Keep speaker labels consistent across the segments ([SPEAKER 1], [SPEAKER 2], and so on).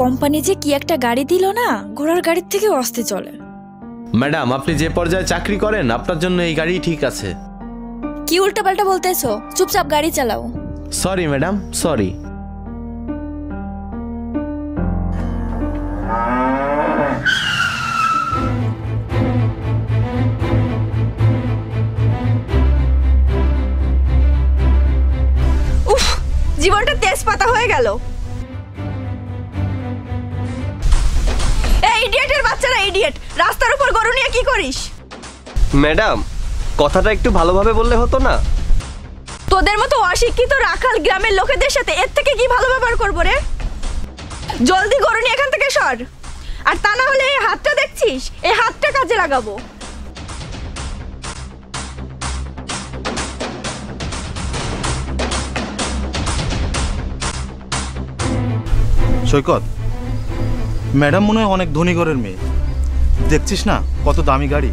[SPEAKER 1] Company যে কি একটা গাড়ি দিল না, ঘোড়ার গাড়ির থেকে আস্তে চলে।
[SPEAKER 2] ম্যাডাম, আপনি যে পর্যায়ে চাকরি করেন আপনার জন্য এই গাড়ি ঠিক আছে।
[SPEAKER 1] কি উল্টাপাল্টা বলতেছো? চুপচাপ গাড়ি চালাও।
[SPEAKER 2] Sorry madam, sorry.
[SPEAKER 3] উফ, জীবনটা তেজপাতা হয়ে গেল। এই ইডিয়েটের বাচ্চারা ইডিয়েট, রাস্তার উপর গরু নিয়ে কি করিস?
[SPEAKER 4] ম্যাডাম, কথাটা একটু ভালোভাবে বললে হতো না?
[SPEAKER 3] তোদের মতো অশিক্ষিত রাখাল গ্রামের লোকেদের সাথে এর থেকে কি ভালো ব্যবহার করবো রে? জলদি গরু নিয়ে এখান থেকে সর, আর তা না হলে এই হাতটা দেখছিস, এই হাতটা কাজে লাগাবো।
[SPEAKER 5] সৈকত, ম্যাডাম মনে হয় অনেক ধনী ঘরের মেয়ে, দেখছিস না কত দামি গাড়ি।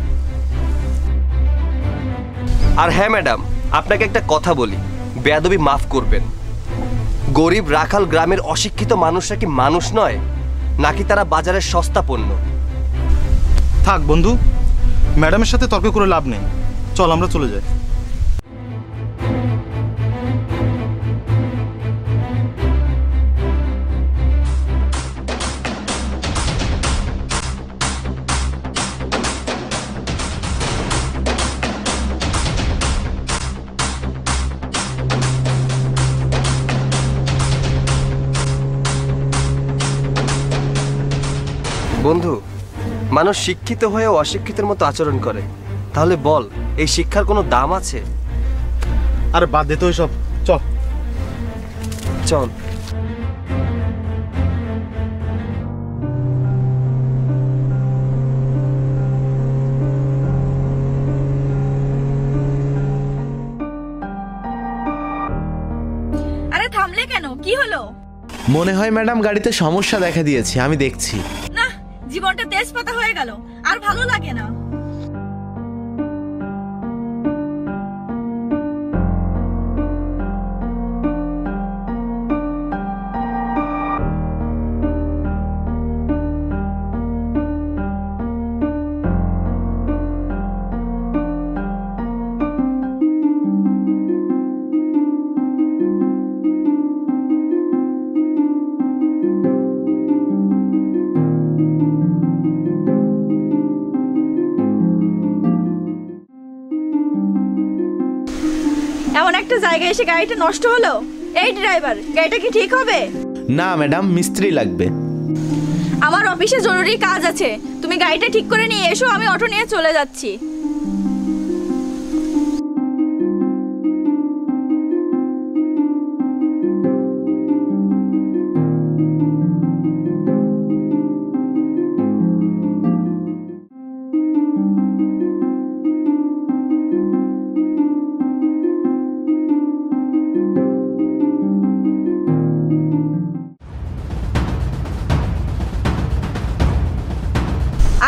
[SPEAKER 4] আর হ্যাঁ ম্যাডাম, আপনাকে একটা কথা বলি, বেয়াদবি মাফ করবেন। গরিব রাখাল গ্রামের অশিক্ষিত মানুষরা কি মানুষ নয়, নাকি তারা বাজারের সস্তা পণ্য?
[SPEAKER 5] থাক বন্ধু, ম্যাডামের সাথে তর্ক করে লাভ নেই, চল আমরা চলে যাই।
[SPEAKER 4] বন্ধু, মানুষ শিক্ষিত হয়ে অশিক্ষিতের মতো আচরণ করে, তাহলে বল এই শিক্ষার কোনো দাম আছে?
[SPEAKER 5] আরে বাদ দে তো সব, চল
[SPEAKER 4] চল।
[SPEAKER 3] আরে থামলে কেন? কি হলো?
[SPEAKER 2] মনে হয় ম্যাডাম গাড়িতে সমস্যা দেখা দিয়েছে, আমি দেখছি।
[SPEAKER 3] না, জীবনটা তেজপাতা হয়ে গেল, আর ভালো লাগে না। এমন একটা জায়গায় এসে গাড়িটা নষ্ট হলো। এই ড্রাইভার, গাড়িটা কি ঠিক হবে?
[SPEAKER 2] না ম্যাডাম, মিস্ত্রি লাগবে।
[SPEAKER 3] আমার অফিসে জরুরি কাজ আছে, তুমি গাড়িটা ঠিক করে নিয়ে এসো, আমি অটো নিয়ে চলে যাচ্ছি।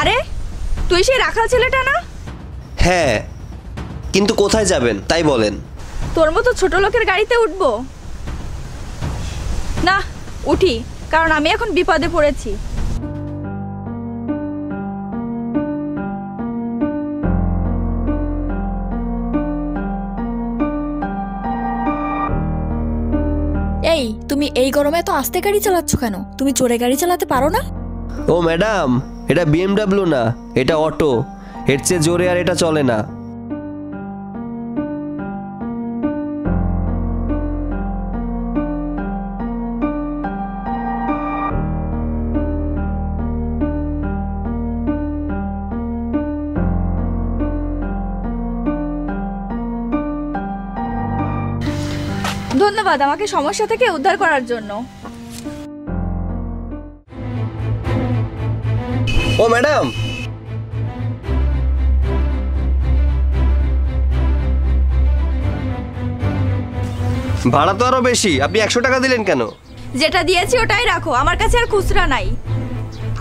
[SPEAKER 3] আরে তুই সেই রাখাল ছেলেটা না?
[SPEAKER 4] হ্যাঁ, কিন্তু কোথায় যাবেন তাই বলেন।
[SPEAKER 3] তোর মতো ছোট লোকের গাড়িতে উঠবো না? উঠি, কারণ আমি এখন বিপদে পড়েছি।
[SPEAKER 1] এই, তুমি এই গরমে এত আস্তে গাড়ি চালাচ্ছ কেন? তুমি জোরে গাড়ি চালাতে পারো না?
[SPEAKER 4] ও ম্যাডাম, এটা BMW না, এটা অটো, এর চেয়ে জোরে আর এটা চলে না।
[SPEAKER 3] ধন্যবাদ আমাকে সমস্যা থেকে উদ্ধার করার জন্য।
[SPEAKER 4] ও ম্যাডাম, ভাড়া তো আরো বেশি, আপনি 100 টাকা দিলেন কেন?
[SPEAKER 3] যেটা দিয়েছি ওটাই রাখো, আমার কাছে আর খুচরা নাই।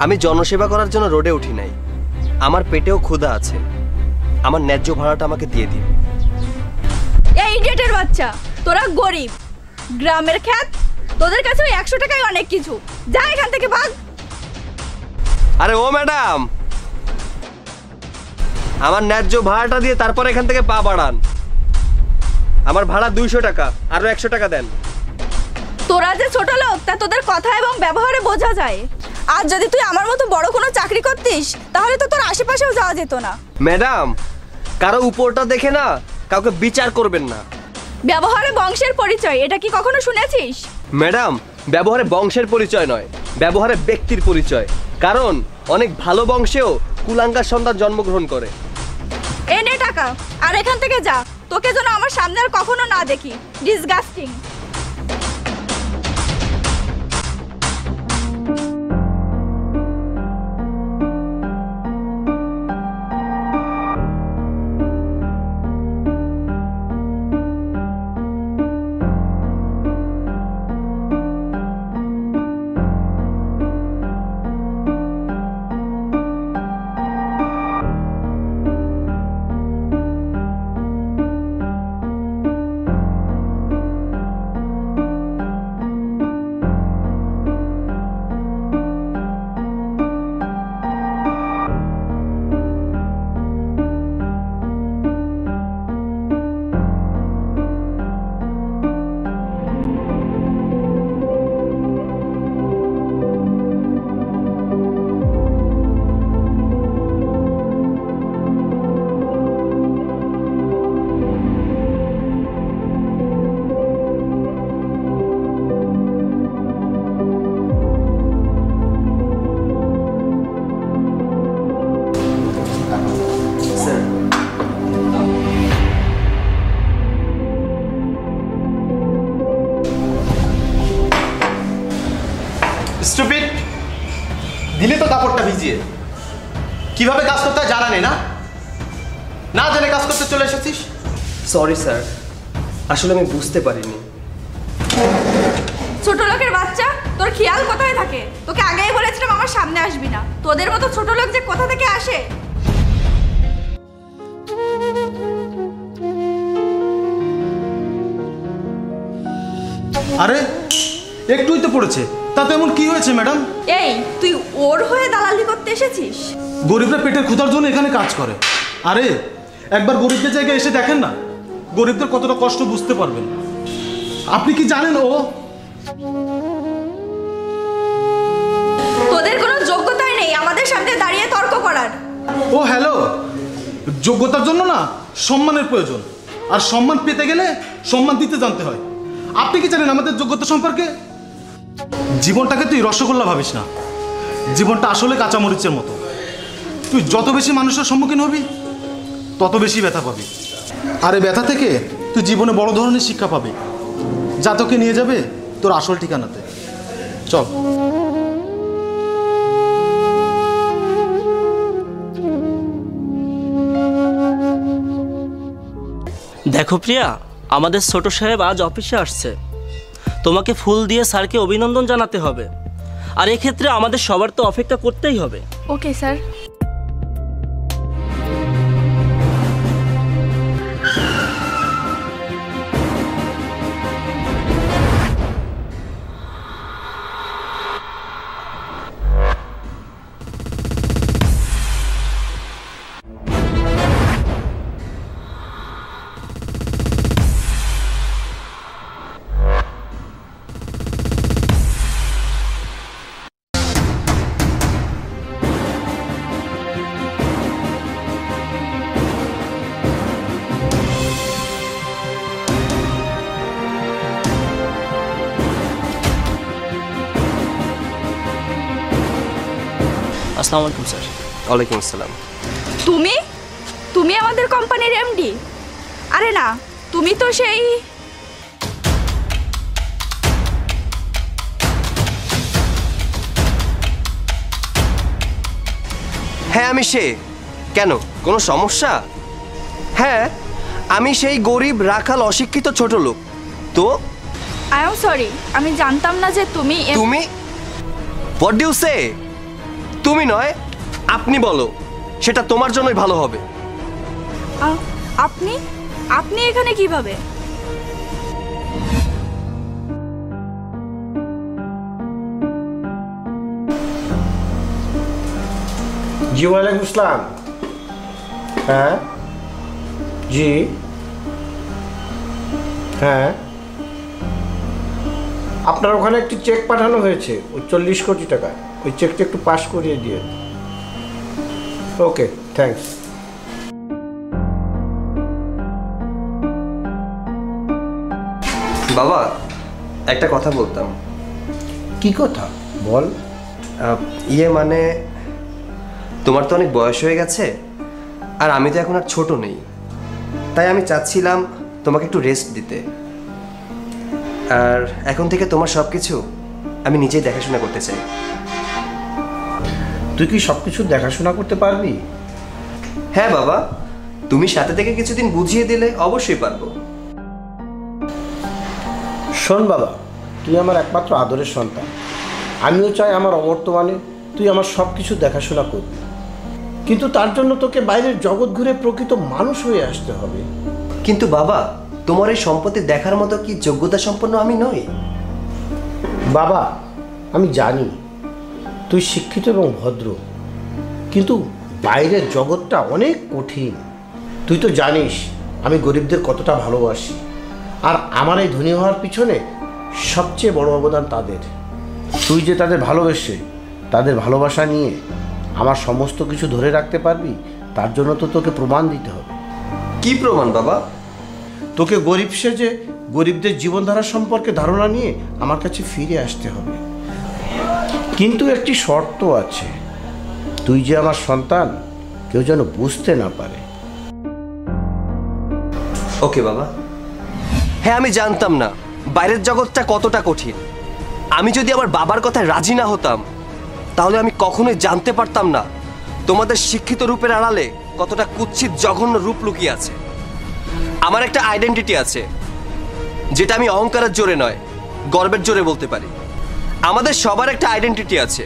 [SPEAKER 4] আমি জনসেবা করার জন্য রোডে উঠি নাই, আমার পেটেও ক্ষুধা আছে, আমার ন্যায্য ভাড়াটা আমাকে দিয়ে দিন।
[SPEAKER 3] এই ইডিয়েটের বাচ্চা, তোরা গরিব, গ্রামের খ্যাত, তোদের কাছে ওই 100 টাকাই অনেক কিছু। যা এখান থেকে ভাগ।
[SPEAKER 4] আরে ও ম্যাডাম, আমার ন্যায্য ভাড়াটা দিয়ে তারপর এখান থেকে পা বাড়ান। আমার ভাড়া 200 টাকা, আরো 100 টাকা দেন।
[SPEAKER 3] তোরা যে ছোট লোক তা তোদের কথা এবং ব্যবহারে বোঝা যায়। আর যদি তুই আমার মতো বড় কোনো চাকরি করতিস তাহলে তো তোর আশেপাশেও যাওয়া যেত না।
[SPEAKER 4] ম্যাডাম, কারো উপরটা দেখে না কাউকে বিচার করবেন না।
[SPEAKER 3] ব্যবহারে বংশের পরিচয়, এটা কি কখনো শুনেছিস?
[SPEAKER 4] ম্যাডাম, ব্যবহারে বংশের পরিচয় নয়, ব্যবহারে ব্যক্তির পরিচয়। কারণ অনেক ভালো বংশেও কুলাঙ্গার সন্তান জন্মগ্রহণ করে।
[SPEAKER 3] এ নে টাকা, আর এখান থেকে যা। তোকে যেন আমার সামনে আর কখনো না দেখি। ডিসগাস্টিং।
[SPEAKER 5] স্টুপিড, দিলে তো কাপড়টা ভিজিয়ে। কিভাবে কাজ করতে হয় জানা নেই না? না জেনে কাজ করতে চলে এসেছিস।
[SPEAKER 4] সরি স্যার, আসলে আমি বুঝতে পারিনি।
[SPEAKER 3] ছোট লোকের বাচ্চা, তোর খেয়াল কোথায় থাকে? তোকে আগেই বলেছিলাম আমার সামনে আসবি না। তোদের মতো ছোট লোক যে কোথা থেকে আসে।
[SPEAKER 5] আরে একটুই তো পড়েছে, তাতে এমন কি হয়েছে ম্যাডাম?
[SPEAKER 3] এই, তুই ওর হয়ে দালালি করতে এসেছিস?
[SPEAKER 5] গরিবরা পেটের ক্ষুধার জন্য এখানে কাজ করে। আরে একবার গরিবদের জায়গায় এসে দেখেন না, গরিবদের কতটা কষ্ট বুঝতে পারবেন। আপনি কি জানেন ও?
[SPEAKER 3] তোদের কোনো যোগ্যতাই নেই আমাদের সামনে দাঁড়িয়ে তর্ক করার।
[SPEAKER 5] ও হ্যালো, যোগ্যতার জন্য না সম্মানের প্রয়োজন, আর সম্মান পেতে গেলে সম্মান দিতে জানতে হয়। আপনি কি জানেন আমাদের যোগ্যতা সম্পর্কে? জীবনটাকে তুই রসগোল্লা ভাবিস না, জীবনটা আসলে কাঁচামরিচের মতো। তুই যত বেশি মানুষের সম্মুখীন হবি তত বেশি ব্যথা পাবি। আর এই ব্যথা থেকে তুই জীবনে বড় ধরনের শিক্ষা পাবি, যা তোকে নিয়ে যাবে তোর আসল ঠিকানাতে। চল।
[SPEAKER 6] দেখো প্রিয়া, আমাদের ছোট সাহেব আজ অফিসে আসছে। তোমাকে ফুল দিয়ে স্যারকে অভিনন্দন জানাতে হবে। আর এক্ষেত্রে আমাদের সবার তো অপেক্ষা করতেই হবে।
[SPEAKER 3] Okay sir.
[SPEAKER 6] আসসালামু আলাইকুম স্যার।
[SPEAKER 4] ওয়ালাইকুম আসসালাম।
[SPEAKER 3] তুমি তুমি আমাদের কোম্পানির এমডি? আরে না, তুমি তো সেই
[SPEAKER 4] হ্যাঁ আমি সে। কেন, কোনো সমস্যা? হ্যাঁ, আমি সেই গরিব রাখাল অশিক্ষিত ছোট লোক। তো
[SPEAKER 3] আই এম সরি, আমি জানতাম না যে তুমি
[SPEAKER 4] তুমি হোয়াট ডু ইউ সে? তুমি নয়, আপনি বলো, সেটা তোমার জন্যই ভালো হবে।
[SPEAKER 3] আপনি আপনি এখানে কিভাবে?
[SPEAKER 7] জি ওয়ালাইকুম আসসালাম। হ্যাঁ জি হ্যাঁ, আপনার ওখানে একটি চেক পাঠানো হয়েছে ওই 40 কোটি টাকা, ওই চেকটা একটু পাস করিয়ে দিয়ে। ওকে, থ্যাঙ্কস।
[SPEAKER 4] বাবা, একটা কথা বলতাম।
[SPEAKER 7] কি কথা বল।
[SPEAKER 4] মানে তোমার তো অনেক বয়স হয়ে গেছে, আর আমি তো এখন আর ছোট নেই, তাই আমি চাচ্ছিলাম তোমাকে একটু রেস্ট দিতে। আর এখন থেকে তোমার সব কিছু আমি নিজেই দেখাশোনা করতে চাই।
[SPEAKER 7] তুই কি সব কিছু দেখাশোনা করতে পারবি?
[SPEAKER 4] হ্যাঁ বাবা, তুমি সাথে থেকে কিছুদিন বুঝিয়ে দিলে অবশ্যই পারবো।
[SPEAKER 7] শোন বাবা, তুই আমার একমাত্র আদরের সন্তান। আমিও চাই আমার অবর্তমানে তুই আমার সব কিছু দেখাশোনা করবি, কিন্তু তার জন্য তোকে বাইরের জগৎ ঘুরে প্রকৃত মানুষ হয়ে আসতে হবে।
[SPEAKER 4] কিন্তু বাবা, তোমার এই সম্পত্তি দেখার মতো কি যোগ্যতা সম্পন্ন আমি নই?
[SPEAKER 7] বাবা, আমি জানি তুই শিক্ষিত এবং ভদ্র, কিন্তু বাইরের জগৎটা অনেক কঠিন। তুই তো জানিস আমি গরিবদের কতটা ভালোবাসি, আর আমার এই ধনী হওয়ার পিছনে সবচেয়ে বড় অবদান তাদের। তুই যে তাদের ভালোবেসে তাদের ভালোবাসা নিয়ে আমার সমস্ত কিছু ধরে রাখতে পারবি, তার জন্য তো তোকে প্রমাণ দিতে হবে।
[SPEAKER 4] কি প্রমাণ বাবা?
[SPEAKER 7] তোকে গরিব সেজে গরিবদের জীবনধারা সম্পর্কে ধারণা নিয়ে আমার কাছে ফিরে আসতে হবে, কিন্তু একটি শর্ত আছে। তুই যে আমার সন্তান কেউ যেন বুঝতে না পারে।
[SPEAKER 4] ওকে বাবা। হ্যাঁ, আমি জানতাম না বাইরের জগৎটা কতটা কঠিন। আমি যদি আমার বাবার কথায় রাজি না হতাম, তাহলে আমি কখনোই জানতে পারতাম না তোমাদের শিক্ষিত রূপের আড়ালে কতটা কুৎসিত জঘন্য রূপ লুকিয়ে আছে। আমার একটা আইডেন্টিটি আছে, যেটা আমি অহংকারের জোরে নয়, গর্বের জোরে বলতে পারি। আমাদের সবার একটা আইডেন্টিটি আছে।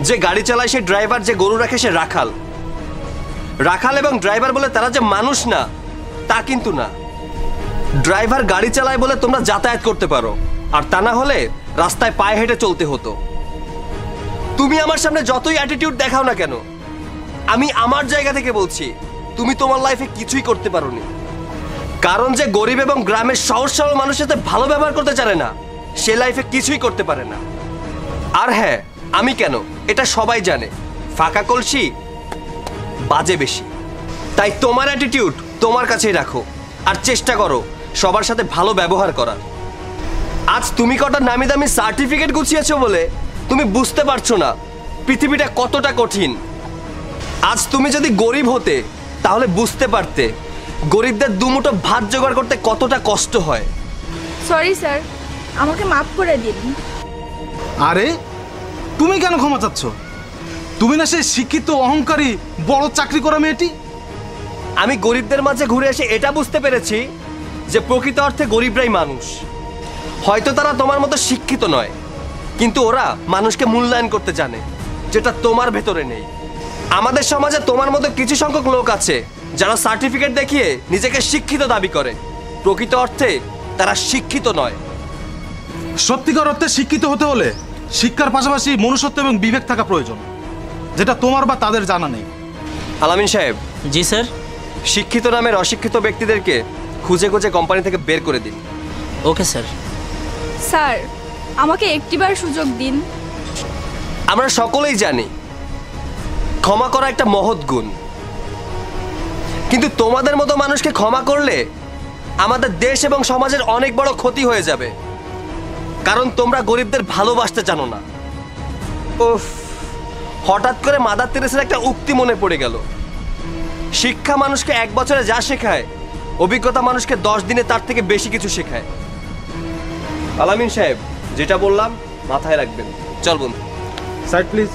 [SPEAKER 4] যে গাড়ি চালায় সে ড্রাইভার, যে গরু রাখে সে রাখাল। রাখাল এবং ড্রাইভার বলে তারা যে মানুষ না, তা কিন্তু না। ড্রাইভার গাড়ি চালায় বলে তোমরা যাতায়াত করতে পারো, আর তা না হলে রাস্তায় পায়ে হেঁটে চলতে হতো। তুমি আমার সামনে যতই অ্যাটিটিউড দেখাও না কেন, আমি আমার জায়গা থেকে বলছি তুমি তোমার লাইফে কিছুই করতে পারোনি। কারণ যে গরিব এবং গ্রামের সহজ সরল মানুষের সাথে ভালো ব্যবহার করতে জানে না, সে লাইফে কিছুই করতে পারে না। আর হ্যাঁ, আমি কেন এটা সবাই জানে, ফাঁকা কলসি বাজে বেশি। তাই তোমার অ্যাটিটিউড তোমার কাছেই রাখো, আর চেষ্টা করো সবার সাথে ভালো ব্যবহার করার। আজ তুমি কটা নামি দামি সার্টিফিকেট গুছিয়েছো বলে তুমি বুঝতে পারছো না পৃথিবীটা কতটা কঠিন। আজ তুমি যদি গরিব হতে, তাহলে বুঝতে পারতে গরিবদের দুমুঠো ভাত জোগাড় করতে কতটা কষ্ট হয়।
[SPEAKER 3] সরি স্যার, আমাকে মাফ করে দিন।
[SPEAKER 5] আরে তুমি কেন ক্ষমা চাচ্ছ? তুমি না সেই শিক্ষিত অহংকারী বড় চাকরি করা মেয়েটি?
[SPEAKER 4] আমি গরিবদের মাঝে ঘুরে এসে এটা বুঝতে পেরেছি যে প্রকৃত অর্থে গরিবরাই মানুষ। হয়তো তারা তোমার মতো শিক্ষিত নয়, কিন্তু ওরা মানুষকে মূল্যায়ন করতে জানে, যেটা তোমার ভেতরে নেই। আমাদের সমাজে তোমার মতো কিছু সংখ্যক লোক আছে যারা সার্টিফিকেট দেখিয়ে নিজেকে শিক্ষিত দাবি করে, প্রকৃত অর্থে তারা শিক্ষিত নয়।
[SPEAKER 5] সত্যিকার অর্থে শিক্ষিত হতে হলে শিক্ষার পাশাপাশি মনুষ্যত্ব এবং বিবেক থাকা প্রয়োজন, যেটা তোমার বা তাদের জানা নেই।
[SPEAKER 4] আলামিন সাহেব।
[SPEAKER 6] জি স্যার।
[SPEAKER 4] শিক্ষিত নামের অশিক্ষিত ব্যক্তিদেরকে খুঁজে খুঁজে কোম্পানি থেকে বের করে দিন।
[SPEAKER 6] Okay sir.
[SPEAKER 3] স্যার, আমাকে একটিবার সুযোগ দিন।
[SPEAKER 4] আমরা সকলেই জানি ক্ষমা করা একটা মহৎ গুণ, কিন্তু তোমাদের মতো মানুষকে ক্ষমা করলে আমাদের দেশ এবং সমাজের অনেক বড় ক্ষতি হয়ে যাবে, কারণ তোমরা গরিবদের ভালোবাসতে জানো না। উফ, হঠাৎ করে মাদার তেরেসার একটা উক্তি মনে পড়ে গেল, শিক্ষা মানুষকে 1 বছরে যা শেখায়, অভিজ্ঞতা মানুষকে 10 দিনে তার থেকে বেশি কিছু শেখায়। আলামিন সাহেব, যেটা বললাম মাথায় রাখবেন। চল বন্ধু।
[SPEAKER 5] Side please.